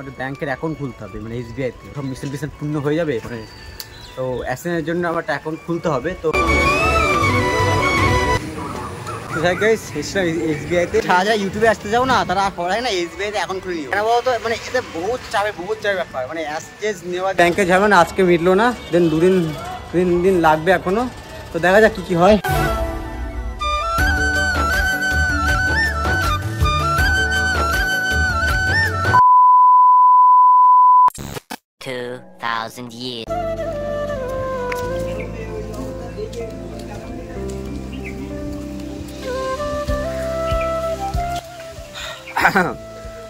আমাদের ব্যাংকের অ্যাকাউন্ট খুলতে হবে, মানে এসবিআইতে সব মিশন পূর্ণ হয়ে যাবে, মানে তো অ্যাসেনের জন্য আমার একটা অ্যাকাউন্ট খুলতে হবে। তো এসবিআইতে যারা ইউটিউবে আসতে যাও না, তারা পড়ায় না এসবিআইতে অ্যাকাউন্ট খুলে নিও। কেন বলতো, মানে এতে বহুত চাপে ব্যাপার, মানে অ্যাসেজ নেওয়া ব্যাংকে যাবে না, আজকে মিটলো না, দেন তিন দিন লাগবে এখনো। তো দেখা যাক কি হয়।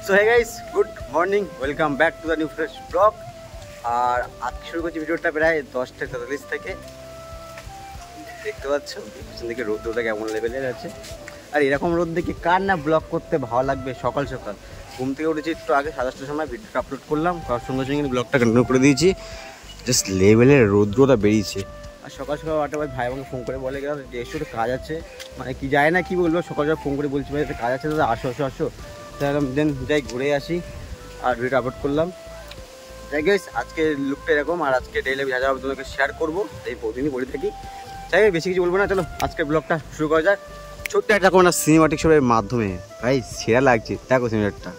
So hey guys, good morning, welcome back to the new fresh blog. আর আজকে শুরু করছি ভিডিওটা প্রায় 10:43 থেকে। দেখতে পাচ্ছ পিছন দিকে রোদটা কেমন লেভেলের আছে। আর এরকম রোদ দেখে কার না ব্লগ করতে ভালো লাগবে। সকাল সকাল ঘুম থেকে উঠেছি একটু আগে 7টার সময়, ভিডিওটা আপলোড করলাম, তার সঙ্গে সঙ্গে ব্লগটা কন্টিনিউ করে দিয়েছি। জাস্ট লেভেলের রোদ্রটা বেরিয়েছে। আর সকাল সকাল 8টা বাজে ভাই আমাকে ফোন করে বলে গেল যে এসো, কাজ আছে, মানে কি যায় না কি বলবো, সকাল সকাল ফোন করে বলছি ভাই একটা কাজ আছে দাদা, আসো। দেন যাই ঘুরে আসি আর ভিডিওটা আপলোড করলাম। যাই গাইস, আজকে লুকটা এরকম, আর আজকে ডেইলি যা তোমাকে শেয়ার করবো, এই প্রতিদিনই বলে থাকি। যাই বেশি কিছু বলবো না, চলো আজকের ব্লগটা শুরু করা যাক। ছোট্ট একটা কোনো সিনেমাটিক শোয়ের মাধ্যমে। ভাই সেরা লাগছে, দেখো সিনেমাটা।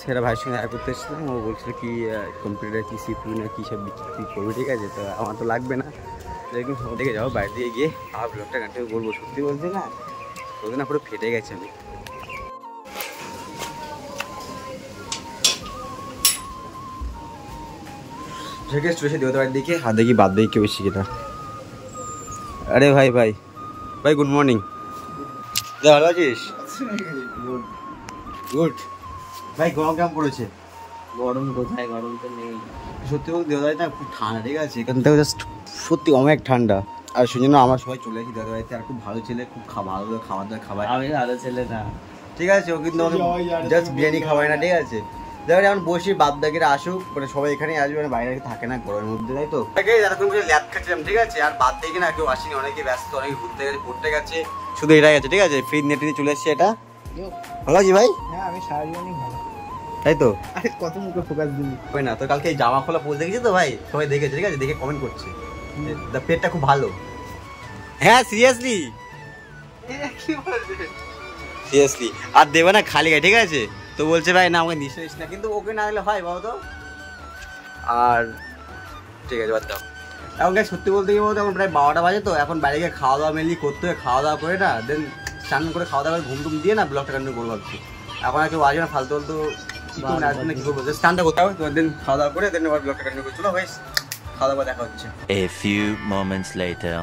সেরা ভাইয়ের সঙ্গে দেখা করতে এসেছিলাম, ও বলছিল কি কম্পিউটার কি সিপিইউ না কী সব বিক্রি করবে, ঠিক আছে। তো আমার তো লাগবে না, দেখুন ওদিকে যাবো, বাইরে দিয়ে গিয়ে আবার ব্লগটা কন্টিনিউ করবো। সত্যি বলছি না, ওদের না পুরো ফেটে গেছে আমি। ঠিক আছে, চলে দেওয়ার বাড়ির দিকে, আর দেখি বাদ দেখি কেউ বেশি কিনা। আরে ভাই গুড মর্নিং, ভালো আছিস? গুড ভাই। গরম কেমন পড়েছে? গরম কোথায়, গরম তো নেই। সত্যি বলতে দেওয়ার না খুব ঠান্ডা, ঠিক আছে, এখান থেকে জাস্ট সত্যি অনেক ঠান্ডা। আর সেই জন্য আমার সবাই চলে আসি দাদা বাড়িতে। আর খুব ভালো ছেলে, খুব ভালো খাবার দাবার খাবার। আমি ভালো ছেলে না, ঠিক আছে, ও কিন্তু জাস্ট বিরিয়ানি খাওয়াই না, ঠিক আছে। দেখো এখন বসি, বাদ দাগিরা আসুক, মানে সবাই এখানেই আসবে, মানে বাইরে থাকে না গরমের মধ্যে, তাই তো। এরকম করে ল্যাব খাচ্ছিলাম, ঠিক আছে। আর বাদ দেখে না কেউ আসেনি, অনেকে ব্যস্ত, অনেকে ঘুরতে গেছে, শুধু এটাই আছে, ঠিক আছে। ফ্রি নেটে নিয়ে চলে এসছে। এটা ভালো আছি ভাই? হ্যাঁ আমি সারাজীবনই ভালো, তাই তো। আরে কত মুখে ফোকাস দিবি হয় না তো। কালকে এই জামা খোলা পোজ দেখেছি তো ভাই, সবাই দেখেছে, ঠিক আছে, দেখে কমেন্ট করছে পেটটা খুব ভালো। হ্যাঁ সিরিয়াসলি আর দেবে না খালি গায়ে, ঠিক আছে। তো বলছে ভাই না আমাকে নিশ্চয়ই না, কিন্তু ওকে না দিলে হয় বাবু তো। আর ঠিক আছে বাদ দাও। এখন গায়ে সত্যি বলতে কি বলতো, এখন প্রায় 12টা বাজে, তো এখন বাইরে গিয়ে খাওয়া দাওয়া মেনলি করতে হবে। খাওয়া দাওয়া করে না, দেন স্নান করে খাওয়া দাওয়া করে ঘুম টুম দিয়ে না ব্লগটা কন্টিনিউ করবো ভাবছি। এখন আর কেউ আসবে না ফালতু আসবে না, কি করবো, স্নানটা করতে হবে। তো দেন খাওয়া দাওয়া করে দেন আবার ব্লগটা কন্টিনিউ করছিল। ভাই খাওয়া দাওয়া দেখা হচ্ছে। A few moments later.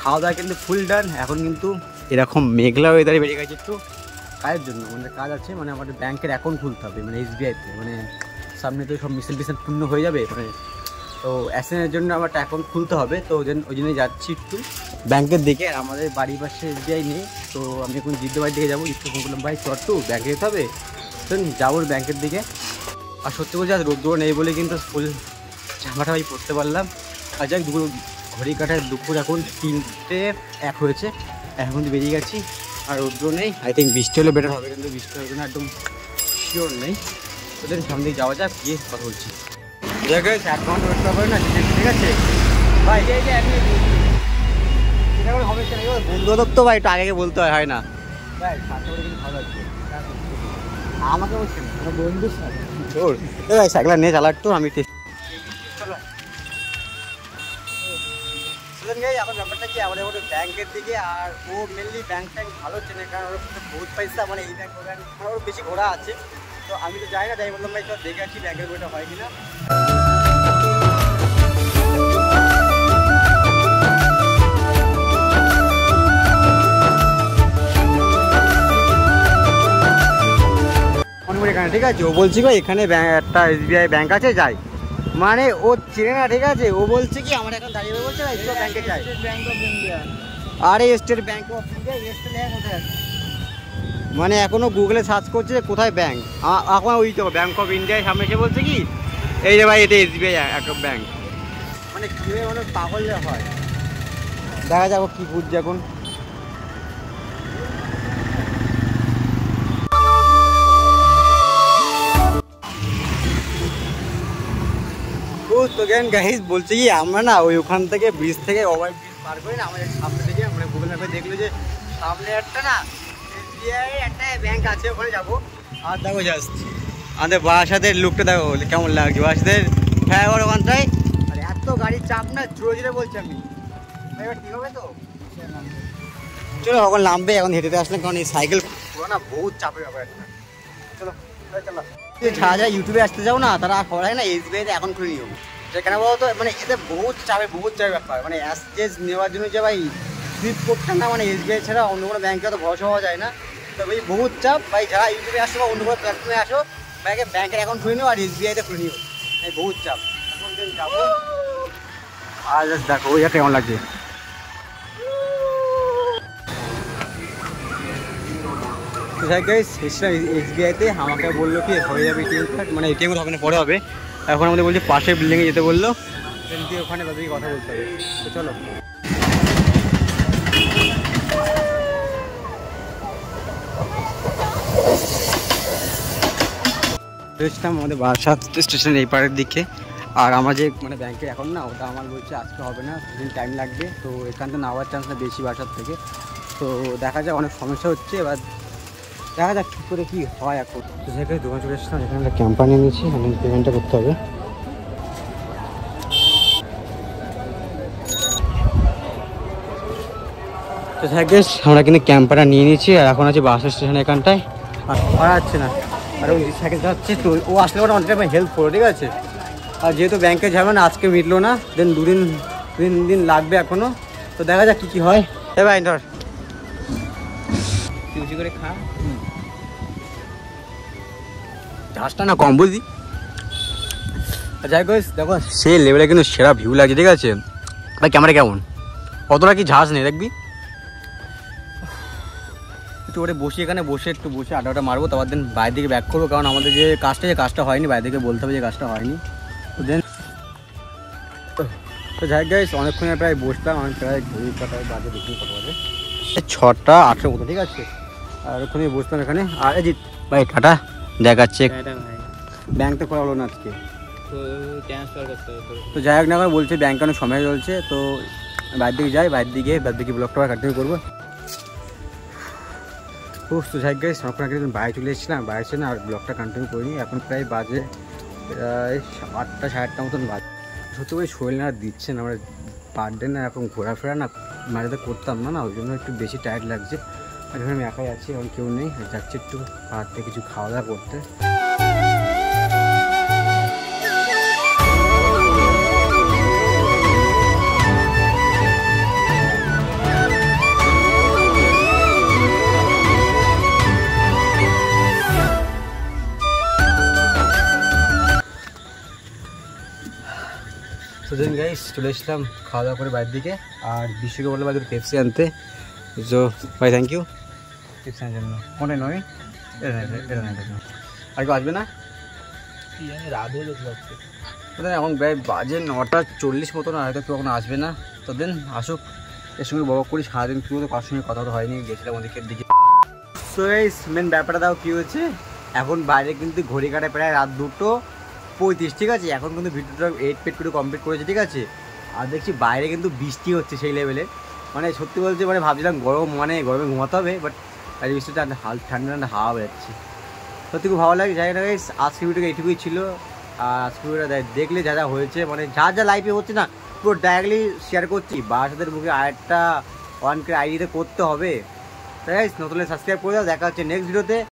খাওয়া দাওয়া কিন্তু ফুল ডান। এখন কিন্তু এরকম মেঘলা ওয়েদারে বেরিয়ে গেছে একটু কাজের জন্য, মানে কাজ আছে, মানে আমাদের ব্যাংকের অ্যাকাউন্ট খুলতে হবে, মানে এসবিআইতে, মানে সামনে তো সব মিশন পূর্ণ হয়ে যাবে, মানে তো অ্যাসেনের জন্য আমার একটা অ্যাকাউন্ট খুলতে হবে। তো ওই জন্যই যাচ্ছি একটু ব্যাংকের দিকে। আমাদের বাড়ির পাশে এসবিআই নেই, তো আমি এখন জিদ্দ বাড়ির দিকে যাবো। জিদ্দ ফোন করলাম, ভাই চট তো ব্যাংকে যেতে হবে, তো যাবো ব্যাংকের দিকে। আর সত্যি বলছি আজ রোদ্র নেই বলে কিন্তু ফুল জামাটা ভাই পরতে পারলাম। আর যাক দুপুর ঘড়ি কাটায় দুপুর এখন 3:01 হয়েছে, এখন বেরিয়ে গেছি। আর রোদ্র নেই, আই থিঙ্ক বৃষ্টি হলে বেটার হবে, কিন্তু বৃষ্টি হবে না একদম শিওর নেই। ওদের সামনে দিকে যাওয়া যাক, গিয়ে কথা বলছি। অ্যাকাউন্ট করতে হবে না, ঠিক আছে ভাই। বন্ধু তো ভাই একটু আগে বলতে হয় না ভাই, ভালো লাগছে আমাকে বলছেন বন্ধুর সাথে। ভাই সাইকেল নিয়ে চালা একটু, আমি এখন ব্যাপারটা কি, আমাদের ওটা ব্যাংকের দিকে। আর ও মেনলি ব্যাংক ভালো চেনে, কারণ ওর বহুত পয়সা, মানে এই ব্যাংক ও ব্যাংক ওর বেশি ঘোরা আছে। তো আমি তো যাই না, তাই বললাম ভাই চল দেখে আসি ব্যাংকের বইটা হয় কিনা। এখানে ঠিক আছে, ও বলছি গো এখানে একটা এসবিআই ব্যাংক আছে, যাই। মানে ও চেনে না, ঠিক আছে? ও বলছে কি আমার এখন দাঁড়িয়ে বলছে না স্টেট ব্যাংকে চাই। Bank of India. আরে state bank of India, state bank কোথায়? মানে এখনো গুগলে সার্চ করছে যে কোথায় ব্যাংক। এখন ওই তো ব্যাংক অফ ইন্ডিয়ার সামনে এসে বলছে কি এই যে ভাই এটা এসবিআই ব্যাংক। মানে কীভাবে মানুষ পাগল হয়। দেখা যাবো কি বুঝছে এখন। তো জ্ঞান গাইজ বলছে কি আমরা না ওখান থেকে ব্রিজ থেকে ওভার ব্রিজ পার করি না, আমাদের সামনে থেকে মানে গুগল ম্যাপে দেখলো যে সামনে একটা না এসবিআই একটা ব্যাংক আছে, ওখানে যাবো। আর দেখো জাস্ট আমাদের বাসাদের লুকটা দেখো কেমন লাগছে, বাসাদের ফ্লাইওভার ওখানটায়। আর এত গাড়ির চাপ না, জোরে জোরে বলছি আমি। এবার ঠিক হবে তো? চলো এখন নামবে, এখন হেঁটে আসলে, কারণ এই সাইকেল পুরো না বহুত চাপের ব্যাপার একটা। চলো চলো, যারা যারা ইউটিউবে আসতে যাও না তারা করায় না এসবিআইতে এখন খুলে নিও। সেখানে বলতো মানে এতে বহুত চাপের ব্যাপার, মানে অ্যাসেজ নেওয়ার জন্য যে ভাই সুইপ করতে না, মানে এসবিআই ছাড়া অন্য কোনো ব্যাংকে তো ভরসা হওয়া যায় না। তো ভাই বহুত চাপ ভাই, যারা ইউটিউবে আসো বা অন্য কোনো প্ল্যাটফর্মে আসো ভাইকে ব্যাংকের অ্যাকাউন্ট খুলে নিও আর এসবিআইতে খুলে নিও, এই বহুত চাপ। এখন দিন যাবো আর জাস্ট দেখো ওই কেমন লাগছে। এসবিআইতে আমাকে বললো কি হয়ে যাবে এটিএম কার্ড, মানে এটিএম হবে না পরে হবে। এখন আমাদের বলছে পাশের বিল্ডিংয়ে যেতে বললো, দিয়ে ওখানে তাদেরকে কথা বলতে হবে। তো চলো বেশটাম আমাদের বারাসাত স্টেশনের এই পাড়ের দিকে। আর আমার যে মানে ব্যাংকের এখন না ওটা আমার বলছে আজকে হবে না, দুদিন টাইম লাগবে। তো এখান থেকে নেওয়ার চান্স না বেশি বাসার থেকে। তো দেখা যায় অনেক সমস্যা হচ্ছে, এবার দেখা যাক কী করে কী হয়। এখন তো সেখানে দোকান চলে এসেছিলাম, এখানে একটা ক্যাম্পা নিয়ে নিয়েছি, আমি পেমেন্টটা করতে হবে। তো থাকেস আমরা কিন্তু ক্যাম্পাটা নিয়ে নিয়েছি, আর এখন আছে বাস স্টেশন এখানটায়। আর পারা যাচ্ছে না, আর ওই সাইকেল যাচ্ছে, তো ও আসলে ওটা অনেকটা হেল্প করো, ঠিক আছে? আর যেহেতু ব্যাংকে যাবে না, আজকে মিটলো না, দেন তিন দিন লাগবে এখনো। তো দেখা যাক কী হয়। এ ভাই ধর বেশি করে খা। ঝাঁসটা না কম বুঝি। যাই হোক দেখো সে লেভেলে কিন্তু সেরা ভিউ লাগছে, ঠিক আছে? ভাই ক্যামেরা কেমন, অতটা কি ঝাঁস নেই দেখবি। একটু ওটা বসে এখানে বসে একটু বসে আড্ডাটা মারবো, তারপর দিন বাইরের দিকে ব্যাক করবো, কারণ আমাদের যে কাজটা হয়নি, বাইরে থেকে বলতে হবে যে কাজটা হয়নি। তো দেন তো যাই গাইস অনেকক্ষণ প্রায় বসলাম, আমি প্রায় ঘড়ি কাটায় বাজে দেখি কত বাজে 6:18 মতো, ঠিক আছে? আর ওখানে বসলাম এখানে। আর জিৎ ভাই টাটা, দেখাচ্ছে ব্যাংক তো খোলা হলো না আজকে, তো ট্রান্সফার করতে হবে। তো যাই হোক না বলছে ব্যাংক অনেক সময় চলছে, তো বাইরের দিকে যাই, বাইরের দিকে ব্লগটা কন্টিনিউ করবো। তো যাই গাইস এখন একদিন বাইরে চলে এসেছিলাম, বাইরে এসে না আর ব্লগটা কন্টিনিউ করিনি। এখন প্রায় বাজে প্রায় 8টা 8:30 মতন বাজে। সত্যি করে শরীর না দিচ্ছে না, আমরা পার ডে না এখন ঘোরাফেরা না মাঝে করতাম না, ওই জন্য একটু বেশি টায়ার্ড লাগছে। আর এখানে আমি একাই আছি, এখন কেউ নেই, যাচ্ছি একটু পাহাড়তে কিছু খাওয়া দাওয়া করতে। তো দেন গাইস চলে এসলাম খাওয়া দাওয়া করে বাইরের দিকে, আর বিশ্বকে বললে বাইরে পেপসি আনতে। তো ভাই থ্যাংক ইউ পেপসি আনার জন্য। কোনটাই নয় আর কেউ আসবে না, রাত হয়ে যাচ্ছে। এখন প্রায় বাজে 9:40 মতন, হয়তো কেউ এখন আসবে না। তো দেন আসুক, এর সঙ্গে বক করি সারাদিন কী হতো, কার সঙ্গে কথা তো হয়নি, গেছিলাম ওদিকের দিকে। সো গাইস মেন ব্যাপারটা দাও কী হচ্ছে, এখন বাইরে কিন্তু ঘড়ি কাটায় প্রায় রাত 2:35, ঠিক আছে? এখন কিন্তু ভিডিওটা 8 পেট করে কমপ্লিট করেছে, ঠিক আছে? আর দেখছি বাইরে কিন্তু বৃষ্টি হচ্ছে সেই লেভেলে, মানে সত্যি বলতে মানে ভাবছিলাম গরম, মানে গরমে ঘুমাতে হবে, বাট আর বৃষ্টিটা ঠান্ডা ঠান্ডা হাওয়া বেরোচ্ছে, সত্যি খুব ভালো লাগে। যাই না গাইস আজকে ভিডিওটা এইটুকুই ছিল। আর আজকে ভিডিওটা দেখলে যা যা হয়েছে, মানে যা লাইফে হচ্ছে না পুরো ডাইরেক্টলি শেয়ার করছি। বাসাদের মুখে আরেকটা 1K আইডিতে করতে হবে। তাই গাইস নতুন সাবস্ক্রাইব করে দাও, দেখা হচ্ছে নেক্সট ভিডিওতে।